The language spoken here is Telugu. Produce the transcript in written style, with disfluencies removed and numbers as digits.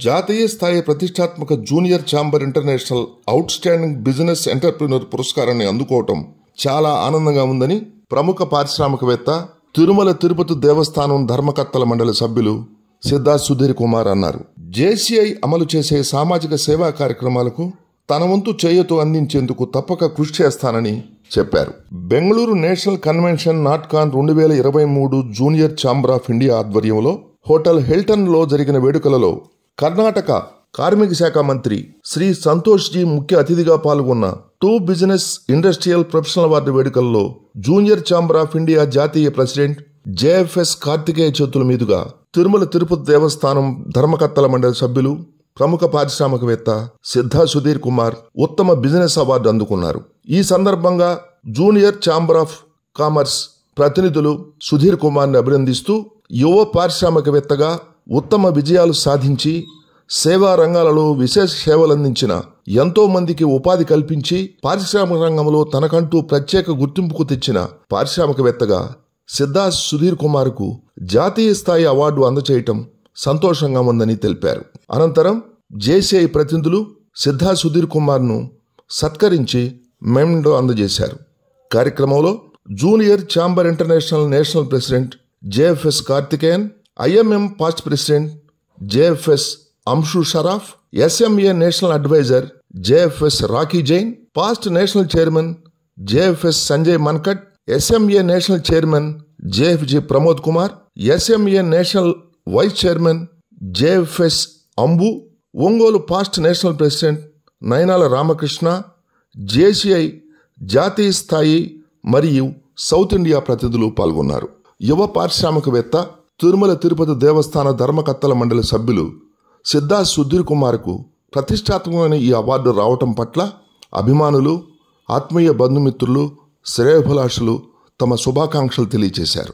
జాతీయ స్థాయి ప్రతిష్టాత్మక junior chamber international out standing business entrepreneur పురస్కారాన్ని అందుకోవటం చాలా ఆనందంగా ఉందని ప్రముఖ పారిశ్రామికవేత్త, తిరుమల తిరుపతి దేవస్థానం ధర్మకర్తల మండలి సభ్యులు సిద్ధా సుధీర్ కుమార్ అన్నారు. జేసీఐ అమలు చేసే సామాజిక సేవా కార్యక్రమాలకు తన వంతు చేయూత అందించేందుకు తప్పక కృషి చేస్తానని చెప్పారు. Bengaluru national convention Natcon 2023 junior chamber of India ఆధ్వర్యంలో హోటల్ హిల్టన్ లో జరిగిన వేడుకలలో కర్ణాటక కార్మిక శాఖ మంత్రి శ్రీ సంతోష్ జీ ముఖ్య అతిథిగా పాల్గొన్న 2 బిజినెస్ ఇండస్ట్రియల్ ప్రొఫెషనల్ అవార్డు వేడుకల్లో జూనియర్ ఛాంబర్ ఆఫ్ ఇండియా జాతీయ ప్రెసిడెంట్ జేఎఫ్ఎస్ కార్తికేయ చేతుల మీదుగా తిరుమల తిరుపతి దేవస్థానం ధర్మకర్తల మండలి సభ్యులు, ప్రముఖ పారిశ్రామికవేత్త సిద్ధా సుధీర్ కుమార్ ఉత్తమ బిజినెస్ అవార్డు అందుకున్నారు. ఈ సందర్భంగా జూనియర్ ఛాంబర్ ఆఫ్ కామర్స్ ప్రతినిధులు సుధీర్ కుమార్ని అభినందిస్తూ యువ పారిశ్రామికవేత్తగా ఉత్తమ విజయాలు సాధించి సేవా రంగాలలో విశేష సేవలందించిన ఎంతో మందికి ఉపాధి కల్పించి పారిశ్రామిక రంగంలో తనకంటూ ప్రత్యేక గుర్తింపుకు తెచ్చిన పారిశ్రామికవేత్తగా సిద్ధా సుధీర్ కుమార్ కు జాతీయ స్థాయి అవార్డు అందచేయటం సంతోషంగా ఉందని తెలిపారు. అనంతరం జేసీఐ ప్రతినిధులు సిద్ధా సుధీర్ కుమార్ ను సత్కరించి మెమెంటో అందజేశారు. కార్యక్రమంలో junior chamber international national president JFS Karthikeyan, IMM past president JFS Anshu Sharaf, SMA national adviser JFS Rocky Jain, past national chairman JFS Sanjay Mankat, SMA national chairman JFG Pramod Kumar, SMA national vice chairman JFS Ambu, Ongole past national president Nayanala Ramakrishna, JCI జాతీయ స్థాయి మరియు సౌత్ ఇండియా ప్రతినిధులు పాల్గొన్నారు. యువ పారిశ్రామికవేత్త, తిరుమల తిరుపతి దేవస్థాన ధర్మకర్తల మండలి సభ్యులు సిద్ధా సుధీర్ కుమార్ కు ప్రతిష్టాత్మకమైన ఈ అవార్డు రావటం పట్ల అభిమానులు, ఆత్మీయ బంధుమిత్రులు, శ్రేయోభిలాషులు తమ శుభాకాంక్షలు తెలియజేశారు.